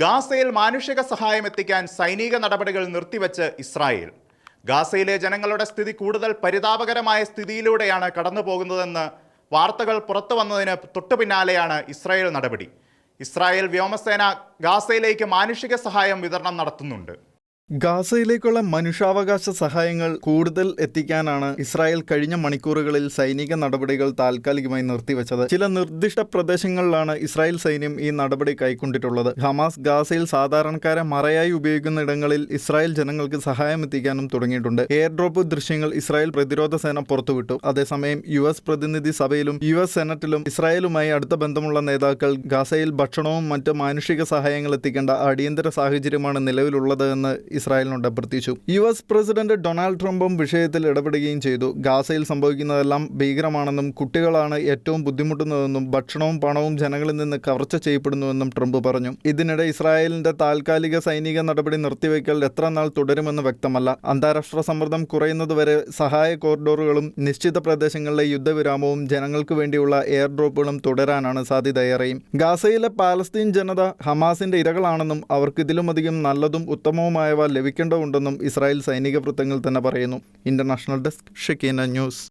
ഗാസയിൽ മാനുഷിക സഹായം എത്തിക്കാൻ സൈനിക നടപടികൾ നിർത്തിവെച്ച് ഇസ്രായേൽ. ഗാസയിലെ ജനങ്ങളുടെ സ്ഥിതി കൂടുതൽ പരിതാപകരമായ സ്ഥിതിയിലൂടെയാണ് കടന്നുപോകുന്നതെന്ന് വാർത്തകൾ പുറത്തു വന്നതിന് തൊട്ടു പിന്നാലെയാണ് ഇസ്രായേൽ നടപടി. ഇസ്രായേൽ വ്യോമസേന ഗാസയിലേക്ക് മാനുഷിക സഹായം വിതരണം നടത്തുന്നുണ്ട്. ഗാസയിലേക്കുള്ള മനുഷ്യാവകാശ സഹായങ്ങൾ കൂടുതൽ എത്തിക്കാനാണ് ഇസ്രായേൽ കഴിഞ്ഞ മണിക്കൂറുകളിൽ സൈനിക നടപടികൾ താൽക്കാലികമായി നിർത്തിവെച്ചത്. ചില നിർദ്ദിഷ്ട പ്രദേശങ്ങളിലാണ് ഇസ്രായേൽ സൈന്യം ഈ നടപടി കൈക്കൊണ്ടിട്ടുള്ളത്. ഹമാസ് ഗാസയിൽ സാധാരണക്കാരെ മറയായി ഉപയോഗിക്കുന്ന ഇടങ്ങളിൽ ഇസ്രായേൽ ജനങ്ങൾക്ക് സഹായം എത്തിക്കാനും തുടങ്ങിയിട്ടുണ്ട്. എയർ ഡ്രോപ്പ് ദൃശ്യങ്ങൾ ഇസ്രായേൽ പ്രതിരോധ സേന പുറത്തുവിട്ടു. അതേസമയം US പ്രതിനിധി സഭയിലും US സെനറ്റിലും ഇസ്രായേലുമായി അടുത്ത ബന്ധമുള്ള നേതാക്കൾ ഗാസയിൽ ഭക്ഷണവും മറ്റ് മാനുഷിക സഹായങ്ങൾ എത്തിക്കേണ്ട അടിയന്തര സാഹചര്യമാണ് നിലവിലുള്ളത് എന്ന് ഇസ്രായേലിനോട് അഭ്യർത്ഥിച്ചു. US പ്രസിഡന്റ് ഡൊണാൾഡ് ട്രംപും വിഷയത്തിൽ ഇടപെടുകയും ചെയ്തു. ഗാസയിൽ സംഭവിക്കുന്നതെല്ലാം ഭീകരമാണെന്നും കുട്ടികളാണ് ഏറ്റവും ബുദ്ധിമുട്ടുന്നതെന്നും ഭക്ഷണവും പണവും ജനങ്ങളിൽ നിന്ന് കവർച്ച ചെയ്യപ്പെടുന്നുവെന്നും ട്രംപ് പറഞ്ഞു. ഇതിനിടെ ഇസ്രായേലിന്റെ താൽക്കാലിക സൈനിക നടപടി നിർത്തിവെക്കൽ എത്ര നാൾ തുടരുമെന്ന് വ്യക്തമല്ല. അന്താരാഷ്ട്ര സമ്മർദ്ദം കുറയുന്നതുവരെ സഹായ കോറിഡോറുകളും നിശ്ചിത പ്രദേശങ്ങളിലെ യുദ്ധവിരാമവും ജനങ്ങൾക്ക് വേണ്ടിയുള്ള എയർ ഡ്രോപ്പുകളും തുടരാനാണ് സാധ്യതയേറെയും. ഗാസയിലെ പാലസ്തീൻ ജനത ഹമാസിന്റെ ഇരകളാണെന്നും അവർക്ക് ഇതിലുമധികം നല്ലതും ഉത്തമവുമായവ ലഭിക്കേണ്ടതുണ്ടെന്നും ഇസ്രായേൽ സൈനിക വൃത്തങ്ങൾ തന്നെ പറയുന്നു. International desk, Shekinah news.